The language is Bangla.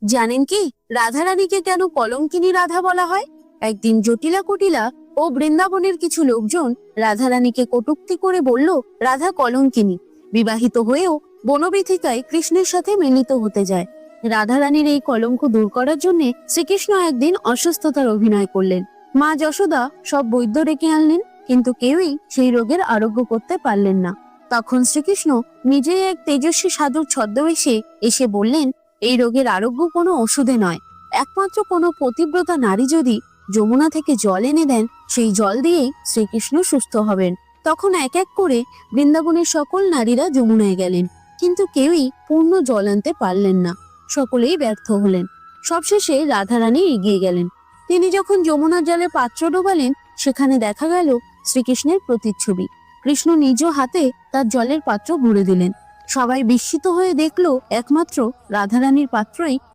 জানেন কি রাধারানীকে কেন কলঙ্কিনী রাধা বলা হয়? একদিন জটিলা কুটিলা ও বৃন্দাবনের কিছু লোকজন রাধারানীকে কটূক্তি করে বলল রাধা কলঙ্কিনী। বিবাহিত হয়েও বনবিথিকায় কৃষ্ণের সাথে মিলিত হতে যায়। রাধারানীর এই কলঙ্ক দূর করার জন্য শ্রীকৃষ্ণ একদিন অসুস্থতার অভিনয় করলেন। মা যশোদা সব বৈদ্য ডেকে আনলেন, কিন্তু কেউই সেই রোগের আরোগ্য করতে পারলেন না। তখন শ্রীকৃষ্ণ নিজেই এক তেজস্বী সাধুর ছদ্মবেশে এসে বললেন, এই রোগের আরোগ্য কোনো ওষুধে নয়, একমাত্র কোনো পতিব্রতা নারী যদি যমুনা থেকে জল এনে দেন, সেই জল দিয়েই শ্রীকৃষ্ণ সুস্থ হবেন। তখন এক এক করে বৃন্দাবনের সকল নারীরা যমুনায় গেলেন, কিন্তু কেউই পূর্ণ জল আনতে পারলেন না। সকলেই ব্যর্থ হলেন। সবশেষে রাধারানী এগিয়ে গেলেন। তিনি যখন যমুনার জলে পাত্র ডোবালেন, সেখানে দেখা গেল শ্রীকৃষ্ণের প্রতিচ্ছবি। কৃষ্ণ নিজ হাতে তার জলের পাত্র ভরে দিলেন। সবাই বিস্মিত হয়ে দেখলো একমাত্র রাধারানীর পাত্রই